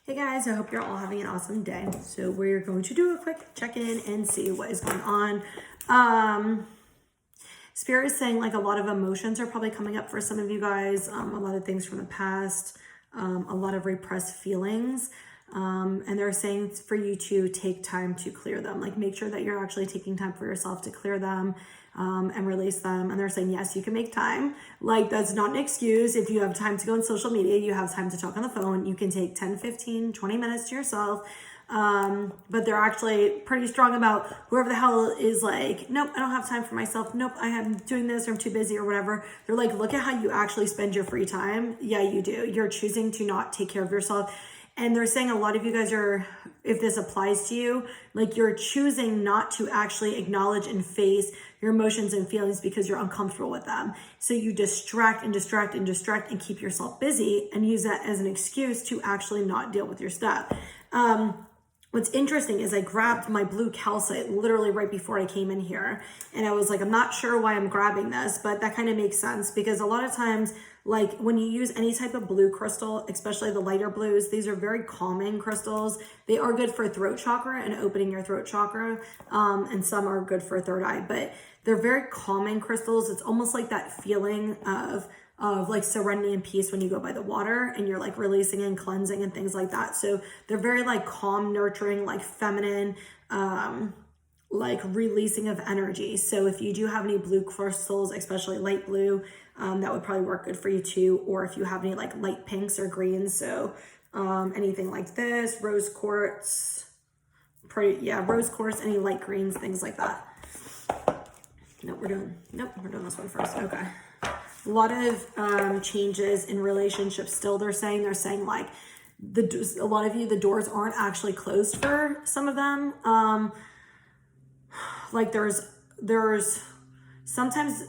Hey guys, I hope you're all having an awesome day. So we're going to do a quick check-in and see what is going on. Spirit is saying like a lot of emotions are probably coming up for some of you guys. A lot of things from the past, a lot of repressed feelings. And they're saying for you to take time to clear them. Like make sure that you're actually taking time for yourself to clear them and release them. And they're saying, yes, you can make time. Like that's not an excuse. If you have time to go on social media, you have time to talk on the phone, you can take 10, 15, 20 minutes to yourself. But they're actually pretty strong about whoever the hell is like, nope, I don't have time for myself. Nope, I am doing this or I'm too busy or whatever. They're like, look at how you actually spend your free time. Yeah, you do. You're choosing to not take care of yourself. And they're saying a lot of you guys are, if this applies to you, like you're choosing not to actually acknowledge and face your emotions and feelings because you're uncomfortable with them. So you distract and keep yourself busy and use that as an excuse to actually not deal with your stuff. What's interesting is I grabbed my blue calcite literally right before I came in here. And I was like, I'm not sure why I'm grabbing this, but that kind of makes sense because a lot of times, like when you use any type of blue crystal, especially the lighter blues, these are very calming crystals. They are good for throat chakra and opening your throat chakra. And some are good for third eye, but they're very calming crystals. It's almost like that feeling of like serenity and peace when you go by the water and you're like releasing and cleansing and things like that. So they're very like calm, nurturing, like feminine, like releasing of energy. So if you do have any blue crystals, especially light blue, that would probably work good for you too. Or if you have any like light pinks or greens. So anything like this, rose quartz, rose quartz, any light greens, things like that. We're doing this one first. Okay. A lot of changes in relationships still. They're saying like a lot of you, the doors aren't actually closed for some of them. Like there's sometimes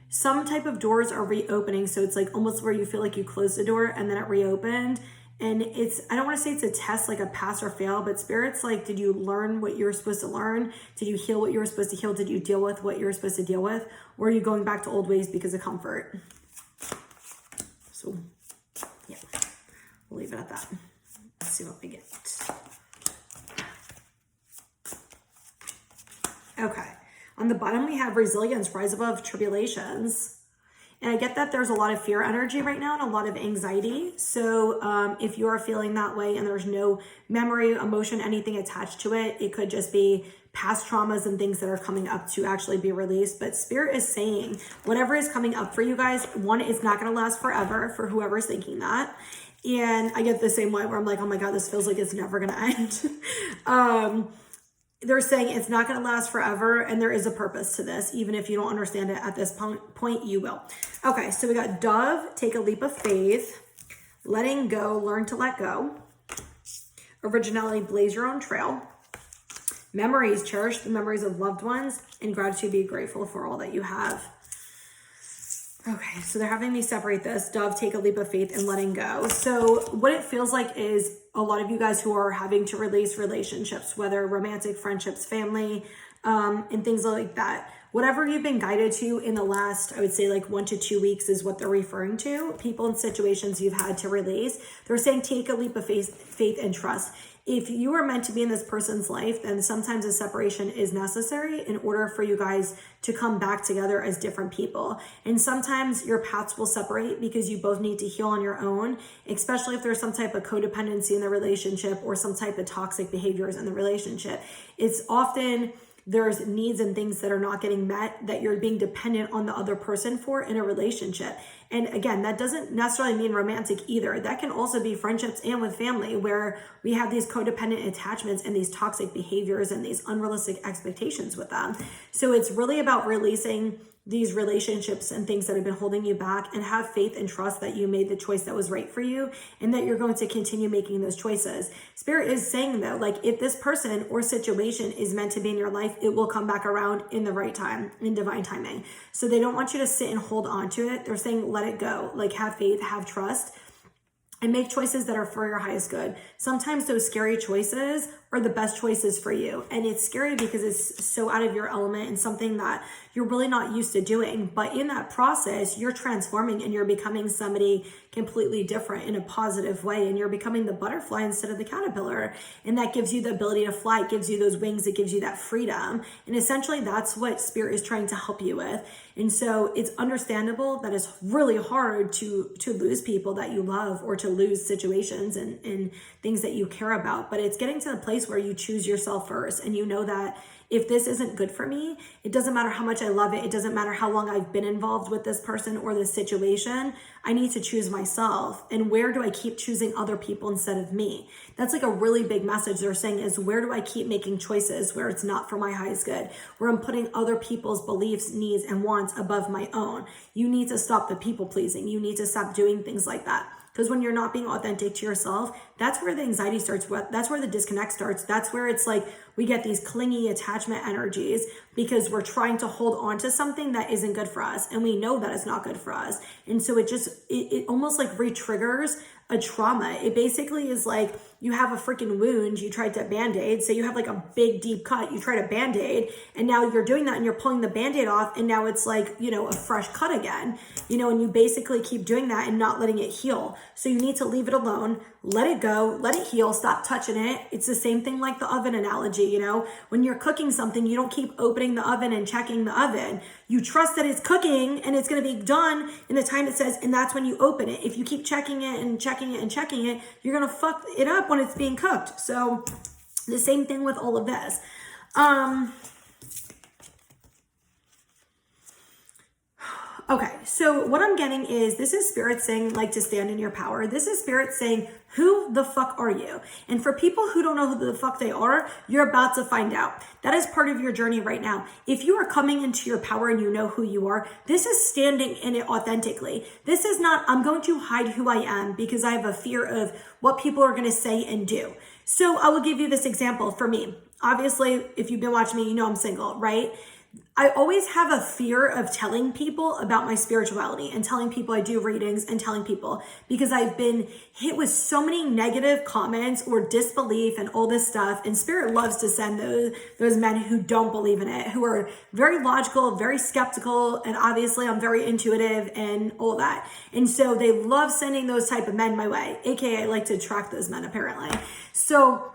some type of doors are reopening. So it's like almost where you feel like you closed the door and then it reopened. And I don't want to say it's a test, like a pass or fail, but Spirit's like, did you learn what you were supposed to learn? Did you heal what you were supposed to heal? Did you deal with what you were supposed to deal with? Or are you going back to old ways because of comfort? So, yeah, we'll leave it at that. Let's see what we get. Okay, on the bottom we have resilience, rise above tribulations. And I get that there's a lot of fear energy right now and a lot of anxiety. So if you're feeling that way and there's no memory, emotion, anything attached to it, it could just be past traumas and things that are coming up to actually be released. But Spirit is saying whatever is coming up for you guys, one, is not going to last forever for whoever's thinking that. And I get the same way where I'm like, oh my God, this feels like it's never going to end. They're saying it's not going to last forever and there is a purpose to this. Even if you don't understand it at this point, you will. Okay, so we got Dove, take a leap of faith, letting go, learn to let go, originality, blaze your own trail, memories, cherish the memories of loved ones, and gratitude, be grateful for all that you have. Okay, so they're having me separate this. Dove, take a leap of faith and letting go. So what it feels like is a lot of you guys who are having to release relationships, whether romantic, friendships, family, and things like that. Whatever you've been guided to in the last, I would say like 1 to 2 weeks is what they're referring to. People and situations you've had to release. They're saying take a leap of faith and trust. If you are meant to be in this person's life, then sometimes a separation is necessary in order for you guys to come back together as different people. And sometimes your paths will separate because you both need to heal on your own, especially if there's some type of codependency in the relationship or some type of toxic behaviors in the relationship. It's often there's needs and things that are not getting met that you're being dependent on the other person for in a relationship. And again, that doesn't necessarily mean romantic either. That can also be friendships and with family where we have these codependent attachments and these toxic behaviors and these unrealistic expectations with them. So it's really about releasing these relationships and things that have been holding you back and have faith and trust that you made the choice that was right for you and that you're going to continue making those choices. Spirit is saying though, like if this person or situation is meant to be in your life, it will come back around in the right time, in divine timing. So they don't want you to sit and hold on to it. They're saying, let it go, like have faith, have trust. and make choices that are for your highest good. Sometimes those scary choices are the best choices for you. And it's scary because it's so out of your element and something that you're really not used to doing. But in that process, you're transforming and you're becoming somebody completely different in a positive way. And you're becoming the butterfly instead of the caterpillar. And that gives you the ability to fly. It gives you those wings. It gives you that freedom. And essentially that's what Spirit is trying to help you with. And so it's understandable that it's really hard to lose people that you love or to lose situations and things that you care about. But it's getting to the place where you choose yourself first and you know that if this isn't good for me, it doesn't matter how much I love it. It doesn't matter how long I've been involved with this person or this situation. I need to choose myself. And where do I keep choosing other people instead of me? That's like a really big message they're saying is, where do I keep making choices where it's not for my highest good, where I'm putting other people's beliefs, needs, and wants above my own? You need to stop the people pleasing. You need to stop doing things like that. Because when you're not being authentic to yourself, that's where the anxiety starts. That's where the disconnect starts. That's where it's like we get these clingy attachment energies because we're trying to hold on to something that isn't good for us. And we know that it's not good for us. And so it almost like re-triggers a trauma. It basically is like you have a freaking wound, you tried to band-aid. So you have like a big deep cut, you try to band-aid, and now you're doing that and you're pulling the band-aid off, and now it's like, a fresh cut again, and you basically keep doing that and not letting it heal. So you need to leave it alone, let it go, let it heal, stop touching it. It's the same thing like the oven analogy, when you're cooking something, you don't keep opening the oven and checking the oven. You trust that it's cooking and it's going to be done in the time it says, and that's when you open it. If you keep checking it and checking it and checking it, you're going to fuck it up when it's being cooked. So the same thing with all of this. Okay, so what I'm getting is this is Spirit saying like to stand in your power. This is Spirit saying, who the fuck are you? And for people who don't know who the fuck they are, you're about to find out. That is part of your journey right now. If you are coming into your power and you know who you are, this is standing in it authentically. This is not, I'm going to hide who I am because I have a fear of what people are going to say and do. So I will give you this example for me. Obviously, if you've been watching me, you know I'm single, right? I always have a fear of telling people about my spirituality and telling people I do readings and telling people because I've been hit with so many negative comments or disbelief and all this stuff. And Spirit loves to send those men who don't believe in it, who are very logical, very skeptical. And obviously I'm very intuitive and all that. And so they love sending those type of men my way, AKA I like to attract those men apparently. So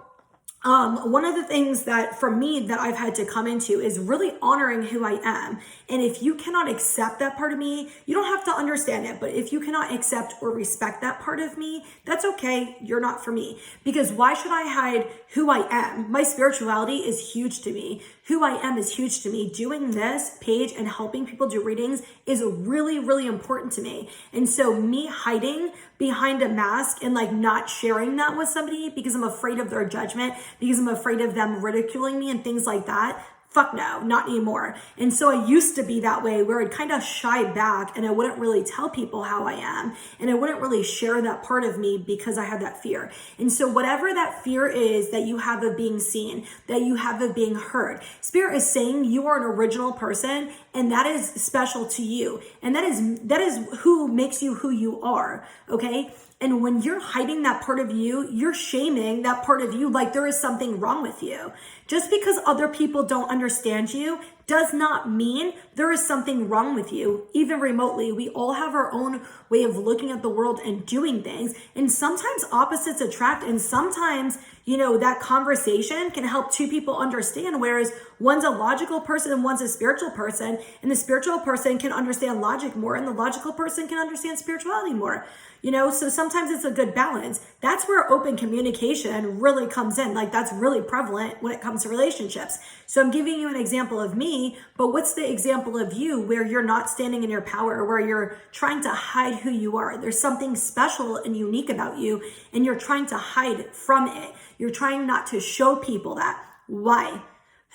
one of the things that for me that I've had to come into is really honoring who I am. And if you cannot accept that part of me, you don't have to understand it, but if you cannot accept or respect that part of me, that's okay. You're not for me. Because why should I hide who I am? My spirituality is huge to me. Who I am is huge to me. Doing this page and helping people do readings is really, really important to me. And so me hiding behind a mask and like not sharing that with somebody because I'm afraid of their judgment, because I'm afraid of them ridiculing me and things like that. Fuck no, not anymore. And so I used to be that way where I'd kind of shy back and I wouldn't really tell people how I am. And I wouldn't really share that part of me because I had that fear. And so whatever that fear is that you have of being seen, that you have of being heard, Spirit is saying you are an original person and that is special to you. And that is who makes you who you are, okay? And when you're hiding that part of you, you're shaming that part of you like there is something wrong with you. Just because other people don't understand you does not mean there is something wrong with you, even remotely. We all have our own way of looking at the world and doing things. And sometimes opposites attract. And sometimes, that conversation can help two people understand, whereas one's a logical person and one's a spiritual person. And the spiritual person can understand logic more and the logical person can understand spirituality more. So sometimes it's a good balance. That's where open communication really comes in. Like that's really prevalent when it comes to relationships. So I'm giving you an example of me, but what's the example of you where you're not standing in your power, where you're trying to hide who you are? There's something special and unique about you and you're trying to hide from it. You're trying not to show people that. Why?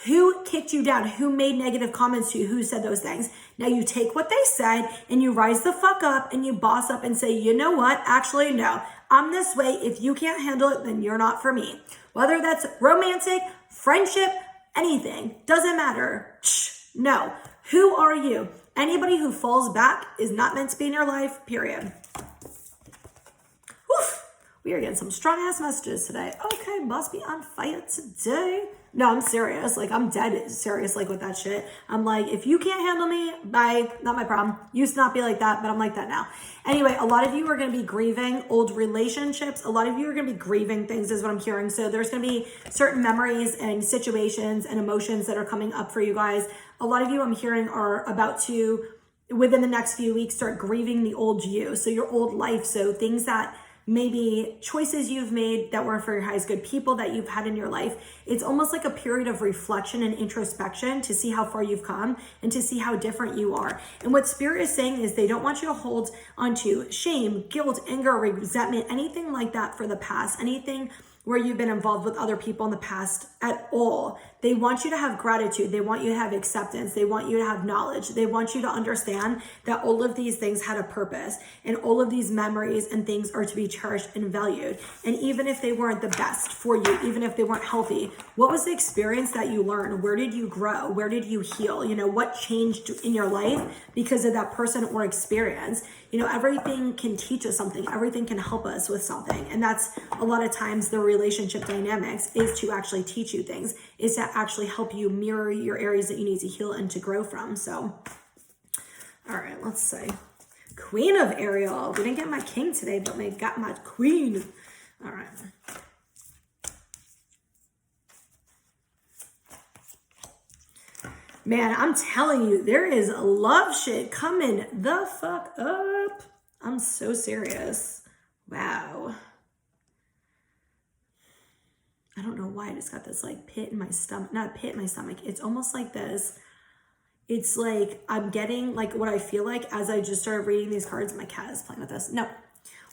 Who kicked you down? Who made negative comments to you? Who said those things? Now you take what they said and you rise the fuck up and you boss up and say, you know what? Actually, no, I'm this way. If you can't handle it, then you're not for me. Whether that's romantic, friendship, anything, doesn't matter. No. Who are you? Anybody who falls back is not meant to be in your life, period. Woof. We are getting some strong ass messages today. Okay, must be on fire today. No, I'm serious. Like, I'm dead serious, like, with that shit. I'm like, if you can't handle me, bye. Not my problem. Used to not be like that, but I'm like that now. Anyway, a lot of you are going to be grieving old relationships. A lot of you are going to be grieving things, is what I'm hearing. So there's going to be certain memories and situations and emotions that are coming up for you guys. A lot of you, I'm hearing, are about to, within the next few weeks, start grieving the old you. So your old life. So things that maybe choices you've made that weren't for your highest good, people that you've had in your life. It's almost like a period of reflection and introspection to see how far you've come and to see how different you are. And what Spirit is saying is they don't want you to hold onto shame, guilt, anger, resentment, anything like that for the past, anything where you've been involved with other people in the past at all. They want you to have gratitude. They want you to have acceptance. They want you to have knowledge. They want you to understand that all of these things had a purpose and all of these memories and things are to be cherished and valued. And even if they weren't the best for you, even if they weren't healthy, what was the experience that you learned? Where did you grow? Where did you heal? You know, what changed in your life because of that person or experience? You know, everything can teach us something. Everything can help us with something. And that's a lot of times the relationship dynamics is to actually teach you things, is to actually help you mirror your areas that you need to heal and to grow from. So, all right, let's see. Queen of Ariel. We didn't get my king today, but we got my queen. All right. Man, I'm telling you, there is love shit coming the fuck up. I'm so serious. Wow. I don't know why I just got this like pit in my stomach. Not a pit in my stomach. It's almost like this. It's like I'm getting like what I feel like as I just started reading these cards. My cat is playing with this. No.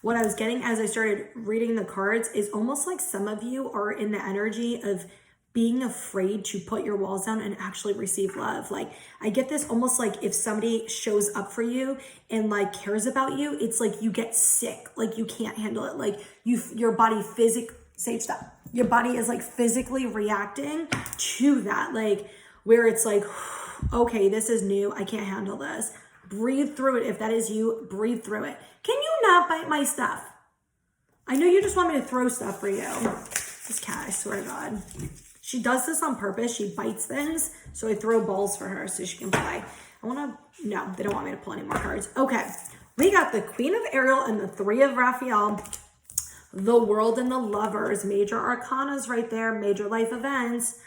What I was getting as I started reading the cards is almost like some of you are in the energy of being afraid to put your walls down and actually receive love. Like I get this almost like if somebody shows up for you and like cares about you, it's like you get sick, like you can't handle it. Like your body Sage, stop. Your body is like physically reacting to that. Like where it's like, okay, this is new. I can't handle this. Breathe through it. If that is you, breathe through it. Can you not bite my stuff? I know you just want me to throw stuff for you. This cat, I swear to God. She does this on purpose. She bites things. So I throw balls for her so she can play. No, they don't want me to pull any more cards. Okay. We got the Queen of Ariel and the Three of Raphael. The World and the Lovers. Major arcanas right there. Major life events.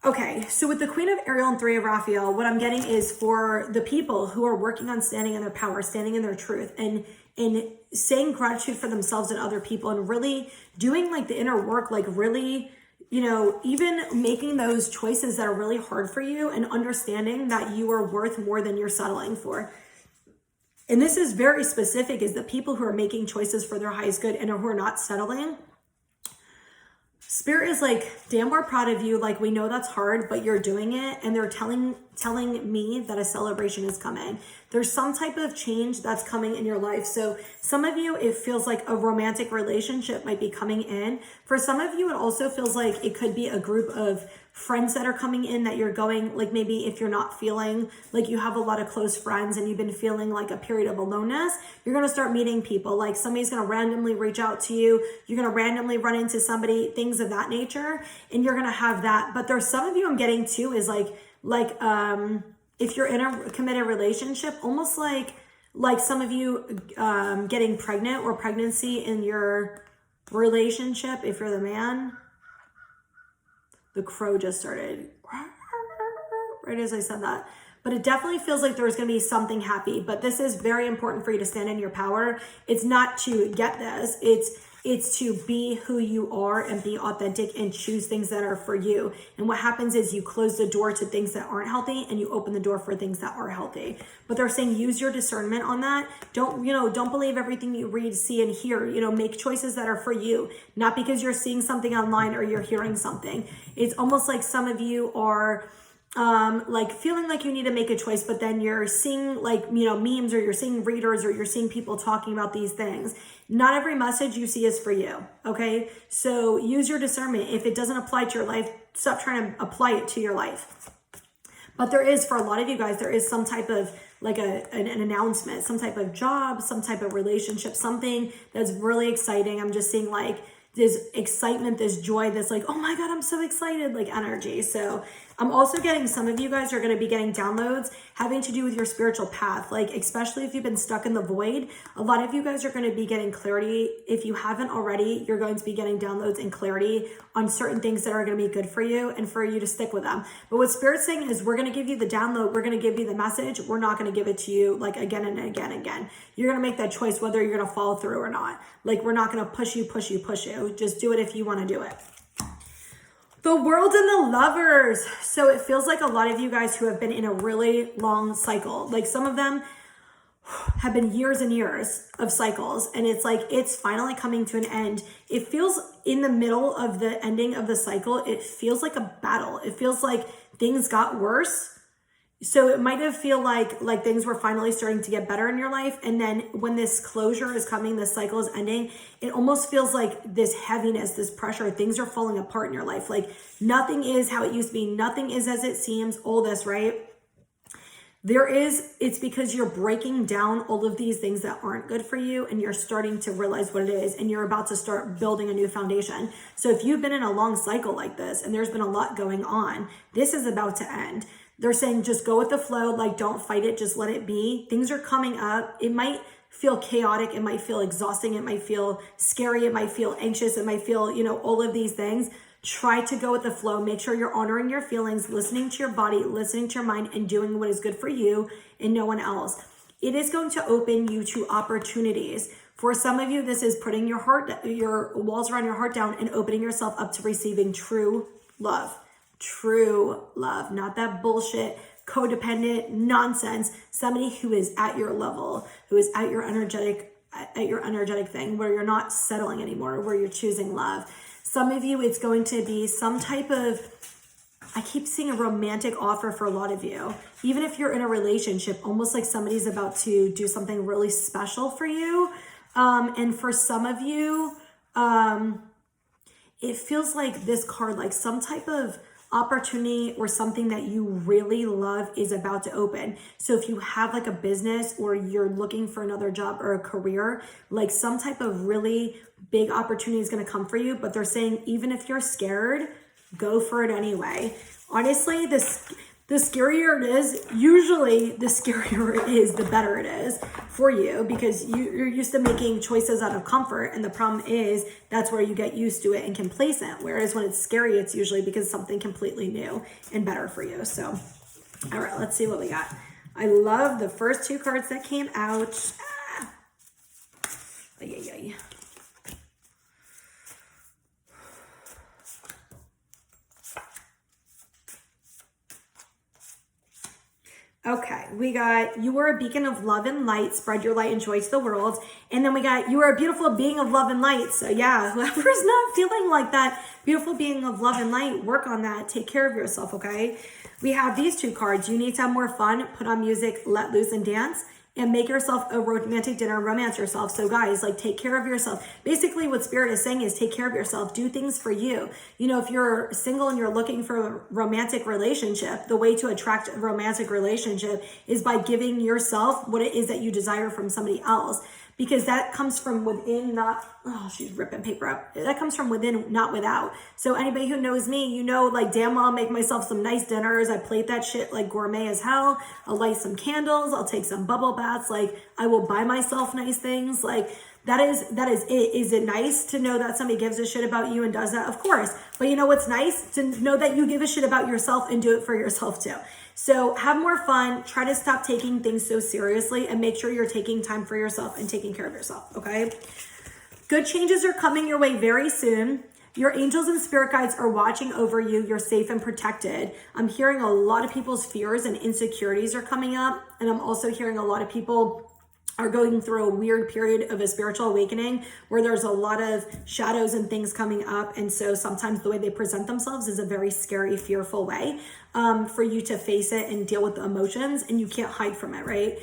Okay. So with the Queen of Ariel and Three of Raphael, what I'm getting is for the people who are working on standing in their power, standing in their truth, and saying gratitude for themselves and other people, and really doing like the inner work, like really, you know, even making those choices that are really hard for you and understanding that you are worth more than you're settling for. And this is very specific, is the people who are making choices for their highest good and who are not settling. Spirit is like, damn, we're proud of you. Like, we know that's hard, but you're doing it. And they're telling me that a celebration is coming. There's some type of change that's coming in your life. So some of you, it feels like a romantic relationship might be coming in. For some of you, it also feels like it could be a group of friends that are coming in that you're going, like maybe if you're not feeling like you have a lot of close friends and you've been feeling like a period of aloneness, you're going to start meeting people. Like somebody's going to randomly reach out to you. You're going to randomly run into somebody, things of that nature. And you're going to have that. But there's some of you I'm getting too is like if you're in a committed relationship, almost like some of you getting pregnant or pregnancy in your relationship, if you're the man. The crow just started right as I said that. But it definitely feels like there's going to be something happy. But this is very important for you to stand in your power. It's not to get this. It's to be who you are and be authentic and choose things that are for you. And what happens is you close the door to things that aren't healthy and you open the door for things that are healthy. But they're saying use your discernment on that. Don't believe everything you read, see, and hear. Make choices that are for you, not because you're seeing something online or you're hearing something. It's almost like some of you are like feeling like you need to make a choice, but then you're seeing memes, or you're seeing readers, or you're seeing people talking about these things. Not every message you see is for you. Okay. So use your discernment. If it doesn't apply to your life, stop trying to apply it to your life. But there is, for a lot of you guys, there is some type of like an announcement, some type of job, some type of relationship, something that's really exciting. I'm just seeing like this excitement, this joy, this like, oh my God, I'm so excited, like energy. So I'm also getting, some of you guys are going to be getting downloads having to do with your spiritual path. Like, especially if you've been stuck in the void, a lot of you guys are going to be getting clarity. If you haven't already, you're going to be getting downloads and clarity on certain things that are going to be good for you and for you to stick with them. But what Spirit's saying is, we're going to give you the download. We're going to give you the message. We're not going to give it to you like again and again and again. You're going to make that choice whether you're going to follow through or not. Like, we're not going to push you. Just do it if you want to do it. The World and the Lovers. So it feels like a lot of you guys who have been in a really long cycle, like some of them have been years and years of cycles, and it's like it's finally coming to an end. It feels in the middle of the ending of the cycle, it feels like a battle. It feels like things got worse. So it might have feel like things were finally starting to get better in your life. And then when this closure is coming, this cycle is ending, it almost feels like this heaviness, this pressure, things are falling apart in your life. Like nothing is how it used to be. Nothing is as it seems, all this, right? It's because you're breaking down all of these things that aren't good for you, and you're starting to realize what it is, and you're about to start building a new foundation. So if you've been in a long cycle like this, and there's been a lot going on, this is about to end. They're saying just go with the flow, like don't fight it, just let it be. Things are coming up. It might feel chaotic, it might feel exhausting, it might feel scary, it might feel anxious, it might feel, all of these things. Try to go with the flow. Make sure you're honoring your feelings, listening to your body, listening to your mind, and doing what is good for you and no one else. It is going to open you to opportunities. For some of you, this is putting your walls around your heart down and opening yourself up to receiving true love. True love, not that bullshit, codependent nonsense. Somebody who is at your level, who is at your energetic thing, where you're not settling anymore, where you're choosing love. Some of you, it's going to be some type of, I keep seeing a romantic offer for a lot of you. Even if you're in a relationship, almost like somebody's about to do something really special for you. And for some of you, it feels like this card, like some type of opportunity or something that you really love is about to open. So if you have like a business or you're looking for another job or a career, like some type of really big opportunity is going to come for you. But they're saying, even if you're scared, go for it anyway. Honestly, the scarier it is, usually the scarier it is, the better it is for you, because you're used to making choices out of comfort. And the problem is that's where you get used to it and complacent. Whereas when it's scary, it's usually because something completely new and better for you. So, all right, let's see what we got. I love the first two cards that came out. Ay. Okay, we got, you are a beacon of love and light, spread your light and joy to the world. And then we got, you are a beautiful being of love and light. So yeah, whoever's not feeling like that beautiful being of love and light, work on that. Take care of yourself, okay? We have these two cards. You need to have more fun, put on music, let loose and dance, and make yourself a romantic dinner, romance yourself. So guys, like take care of yourself. Basically what Spirit is saying is take care of yourself, do things for you. If you're single and you're looking for a romantic relationship, the way to attract a romantic relationship is by giving yourself what it is that you desire from somebody else. Because that comes from within, not, oh, she's ripping paper up. That comes from within, not without. So anybody who knows me, like damn well I'll make myself some nice dinners. I plate that shit like gourmet as hell. I'll light some candles. I'll take some bubble baths. Like I will buy myself nice things. Like that is it. Is it nice to know that somebody gives a shit about you and does that? Of course. But you know what's nice? To know that you give a shit about yourself and do it for yourself too. So have more fun, try to stop taking things so seriously, and make sure you're taking time for yourself and taking care of yourself, okay? Good changes are coming your way very soon. Your angels and spirit guides are watching over you. You're safe and protected. I'm hearing a lot of people's fears and insecurities are coming up, and I'm also hearing a lot of people are going through a weird period of a spiritual awakening where there's a lot of shadows and things coming up. And so sometimes the way they present themselves is a very scary, fearful way for you to face it and deal with the emotions, and you can't hide from it, right?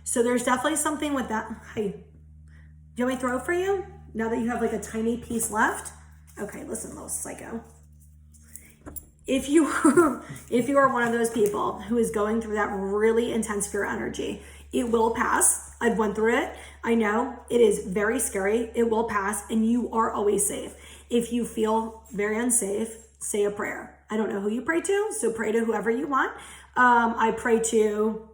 So there's definitely something with that. Hey, do you want me to throw it for you? Now that you have like a tiny piece left? Okay, listen, little psycho. if you if you are one of those people who is going through that really intense fear energy, it will pass. I've went through it. I know it is very scary. It will pass, and you are always safe. If you feel very unsafe, say a prayer. I don't know who you pray to, so pray to whoever you want. I pray to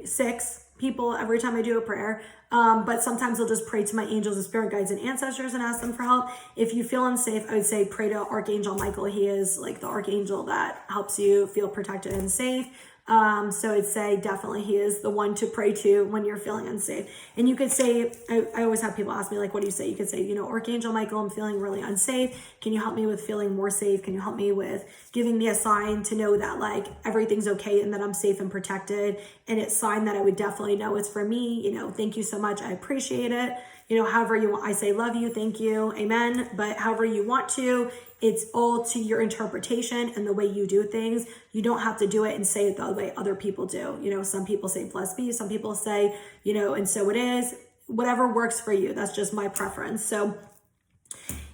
6 people every time I do a prayer. But sometimes I'll just pray to my angels and spirit guides and ancestors and ask them for help. If you feel unsafe, I would say pray to Archangel Michael. He is like the archangel that helps you feel protected and safe. So I'd say definitely he is the one to pray to when you're feeling unsafe. And you could say, I always have people ask me, like, what do you say? You could say, you know, Archangel Michael, I'm feeling really unsafe. Can you help me with feeling more safe? Can you help me with giving me a sign to know that like everything's okay and that I'm safe and protected? And it's a sign that I would definitely know it's for me. You know, thank you so much. I appreciate it. You know, however you want, I say love you, thank you, amen. But however you want to, it's all to your interpretation and the way you do things. You don't have to do it and say it the way other people do. You know, some people say blessed be, some people say, you know, and so it is. Whatever works for you. That's just my preference. So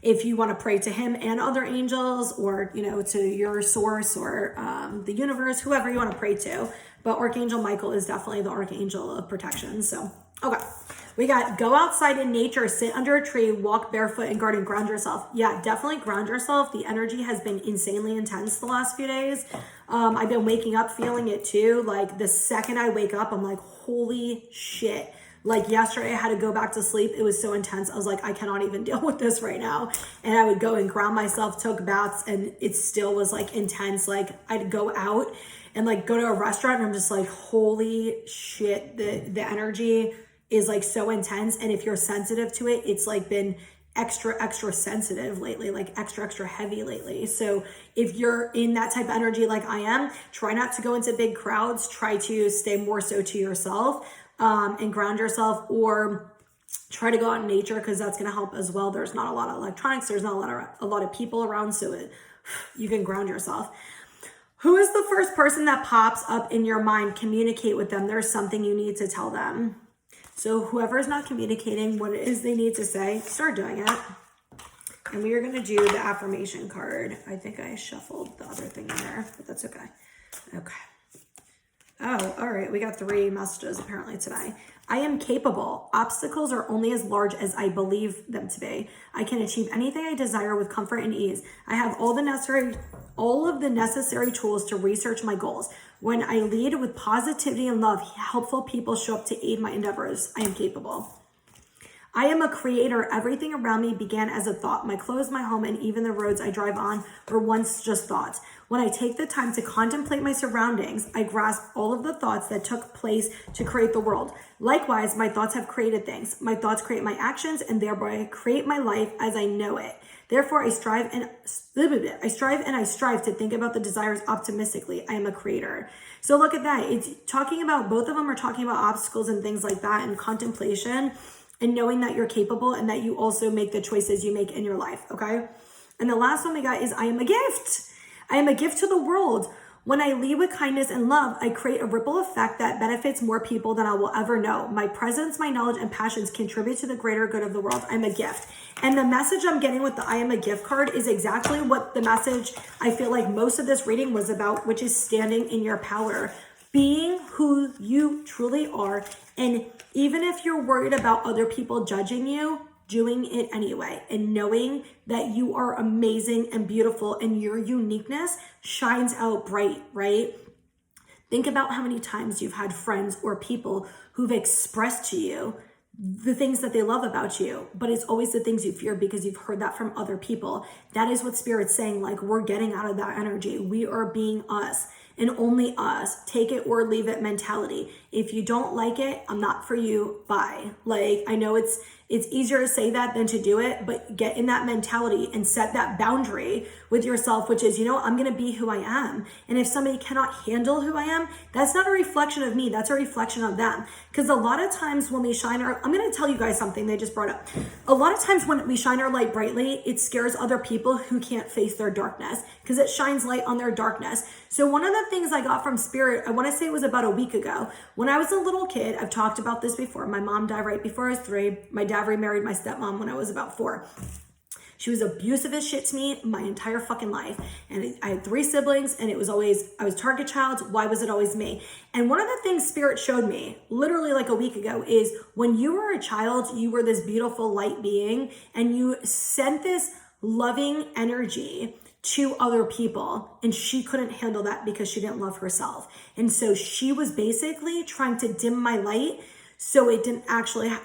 if you want to pray to him and other angels, or, you know, to your source or the universe, whoever you want to pray to. But Archangel Michael is definitely the archangel of protection. So, okay. We got go outside in nature, sit under a tree, walk barefoot and garden, ground yourself. Yeah, definitely ground yourself. The energy has been insanely intense the last few days. I've been waking up feeling it too. Like the second I wake up, I'm like, holy shit. Like yesterday I had to go back to sleep. It was so intense. I was like, I cannot even deal with this right now. And I would go and ground myself, took baths, and it still was like intense. Like I'd go out and like go to a restaurant and I'm just like, holy shit. The energy is like so intense. And if you're sensitive to it, it's like been extra sensitive lately, like extra heavy lately. So if you're in that type of energy like I am, try not to go into big crowds. Try to stay more so to yourself and ground yourself, or try to go out in nature because that's going to help as well. There's not a lot of electronics. There's not a lot of people around, so you can ground yourself. Who is the first person that pops up in your mind? Communicate with them. There's something you need to tell them. So whoever is not communicating what it is they need to say, start doing it. And we are going to do the affirmation card. I think I shuffled the other thing in there, but that's okay. Okay. Oh, all right. We got 3 messages apparently today. I am capable. Obstacles are only as large as I believe them to be. I can achieve anything I desire with comfort and ease. I have all of the necessary tools to research my goals. When I lead with positivity and love, helpful people show up to aid my endeavors. I am capable. I am a creator. Everything around me began as a thought. My clothes, my home, and even the roads I drive on were once just thoughts. When I take the time to contemplate my surroundings, I grasp all of the thoughts that took place to create the world. Likewise, my thoughts have created things. My thoughts create my actions and thereby create my life as I know it. Therefore, I strive and I strive to think about the desires optimistically. I am a creator. So look at that. It's talking about, both of them are talking about obstacles and things like that, and contemplation and knowing that you're capable and that you also make the choices you make in your life. Okay. And the last one we got is I am a gift. I am a gift to the world. When I lead with kindness and love, I create a ripple effect that benefits more people than I will ever know. My presence, my knowledge, and passions contribute to the greater good of the world. I'm a gift. And the message I'm getting with the I am a gift card is exactly what the message I feel like most of this reading was about, which is standing in your power, being who you truly are. And even if you're worried about other people judging you, doing it anyway, and knowing that you are amazing and beautiful and your uniqueness shines out bright, right? Think about how many times you've had friends or people who've expressed to you the things that they love about you, but it's always the things you fear because you've heard that from other people. That is what Spirit's saying. Like, we're getting out of that energy. We are being us and only us. Take it or leave it mentality. If you don't like it, I'm not for you. Bye. Like, I know it's easier to say that than to do it, but get in that mentality and set that boundary with yourself, which is, you know, I'm going to be who I am. And if somebody cannot handle who I am, that's not a reflection of me. That's a reflection of them. Because a lot of times when we shine our, I'm going to tell you guys something they just brought up. A lot of times when we shine our light brightly, it scares other people who can't face their darkness because it shines light on their darkness. So one of the things I got from Spirit, I want to say it was about a week ago. When I was a little kid, I've talked about this before. My mom died right before I was 3. My dad remarried my stepmom when I was about 4. She was abusive as shit to me my entire fucking life. And I had 3 siblings, and it was always, I was target child. Why was it always me? And one of the things Spirit showed me literally like a week ago is when you were a child, you were this beautiful light being, and you sent this loving energy to other people, and she couldn't handle that because she didn't love herself. And so she was basically trying to dim my light, so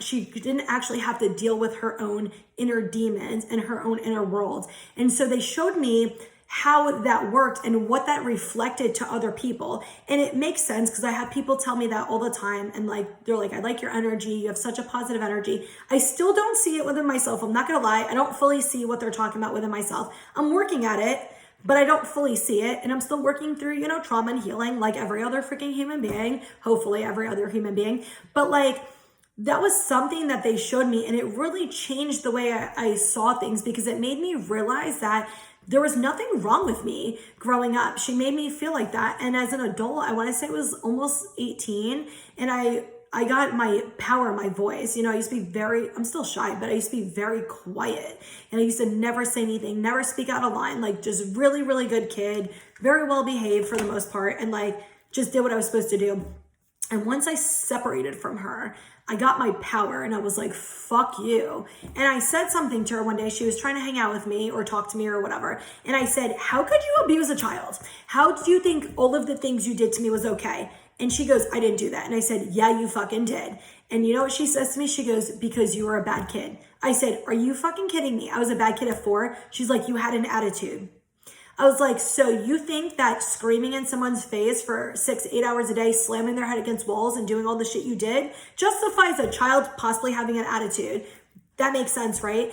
she didn't actually have to deal with her own inner demons and her own inner world. And so they showed me how that worked and what that reflected to other people. And it makes sense because I have people tell me that all the time, and like they're like, I like your energy, you have such a positive energy. I still don't see it within myself. I'm not gonna lie, I don't fully see what they're talking about within myself. I'm working at it, but I don't fully see it, and I'm still working through, you know, trauma and healing like every other freaking human being, hopefully every other human being. But like, that was something that they showed me, and it really changed the way I saw things, because it made me realize that there was nothing wrong with me growing up. She made me feel like that. And as an adult, I want to say it was almost 18, and I got my power, my voice. You know, I used to be I'm still shy, but I used to be very quiet. And I used to never say anything, never speak out of line, like just really, really good kid, very well behaved for the most part, and like just did what I was supposed to do. And once I separated from her, I got my power, and I was like, fuck you. And I said something to her one day. She was trying to hang out with me or talk to me or whatever. And I said, how could you abuse a child? How do you think all of the things you did to me was okay? And she goes, I didn't do that. And I said, yeah, you fucking did. And you know what she says to me? She goes, because you were a bad kid. I said, are you fucking kidding me? I was a bad kid at 4. She's like, you had an attitude. I was like, so you think that screaming in someone's face for 6-8 hours a day, slamming their head against walls and doing all the shit you did justifies a child possibly having an attitude? That makes sense, right?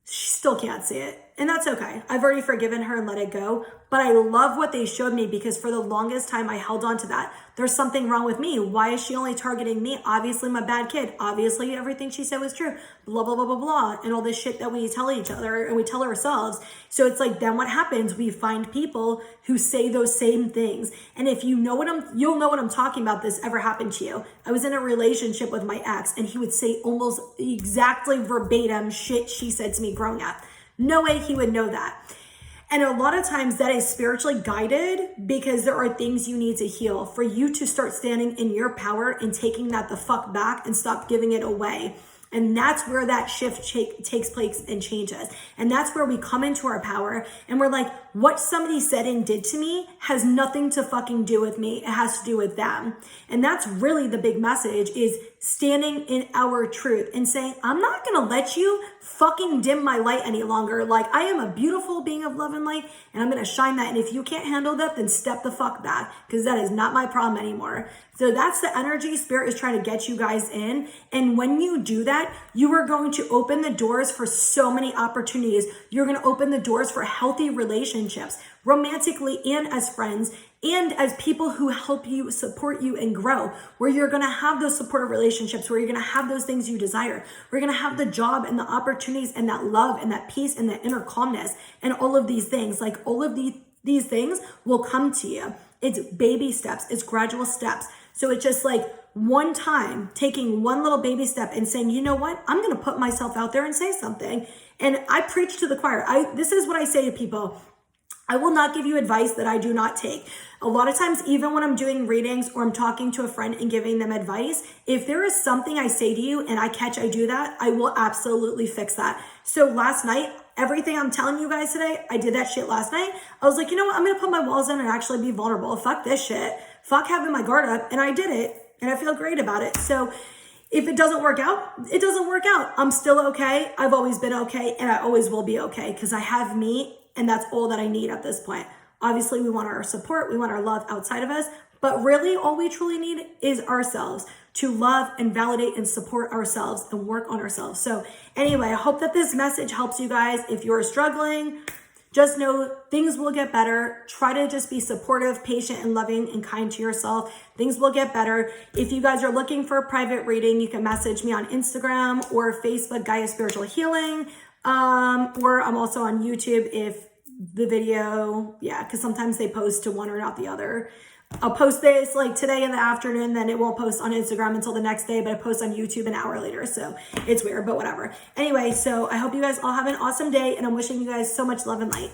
She still can't see it. And that's okay. I've already forgiven her and let it go. But I love what they showed me, because for the longest time I held on to that. There's something wrong with me. Why is she only targeting me? Obviously I'm a bad kid. Obviously everything she said was true. Blah, blah, blah, blah, blah. And all this shit that we tell each other and we tell ourselves. So it's like, then what happens? We find people who say those same things. And if you know you'll know what I'm talking about, this ever happened to you. I was in a relationship with my ex, and he would say almost exactly verbatim shit she said to me growing up. No way he would know that. And a lot of times that is spiritually guided, because there are things you need to heal for you to start standing in your power and taking that the fuck back and stop giving it away. And that's where that shift takes place and changes. And that's where we come into our power, and we're like, what somebody said and did to me has nothing to fucking do with me. It has to do with them. And that's really the big message, is standing in our truth and saying, I'm not going to let you fucking dim my light any longer. Like, I am a beautiful being of love and light, and I'm going to shine that. And if you can't handle that, then step the fuck back, because that is not my problem anymore. So that's the energy Spirit is trying to get you guys in. And when you do that, you are going to open the doors for so many opportunities. You're going to open the doors for healthy relationships, romantically and as friends, and as people who help you, support you, and grow, where you're going to have those supportive relationships, where you're going to have those things you desire. We're going to have the job and the opportunities and that love and that peace and that inner calmness and all of these things. Like, all of these things will come to you. It's baby steps. It's gradual steps. So it's just like one time taking one little baby step and saying, you know what? I'm going to put myself out there and say something. And I preach to the choir. This is what I say to people. I will not give you advice that I do not take. A lot of times, even when I'm doing readings or I'm talking to a friend and giving them advice, if there is something I say to you and I do that, I will absolutely fix that. So last night, everything I'm telling you guys today, I did that shit last night. I was like, you know what? I'm going to put my walls in and actually be vulnerable. Fuck this shit. Fuck having my guard up. And I did it. And I feel great about it. So if it doesn't work out, it doesn't work out. I'm still okay. I've always been okay. And I always will be okay, because I have me. And that's all that I need at this point. Obviously, we want our support. We want our love outside of us. But really, all we truly need is ourselves, to love and validate and support ourselves and work on ourselves. So anyway, I hope that this message helps you guys. If you're struggling, just know things will get better. Try to just be supportive, patient, and loving and kind to yourself. Things will get better. If you guys are looking for a private reading, you can message me on Instagram or Facebook, Gaia Spiritual Healing. Or I'm also on YouTube if the video, because sometimes they post to one or not the other. I'll post this like today in the afternoon, then it won't post on Instagram until the next day, but it posts on YouTube an hour later. So it's weird, but whatever. Anyway, so I hope you guys all have an awesome day, and I'm wishing you guys so much love and light.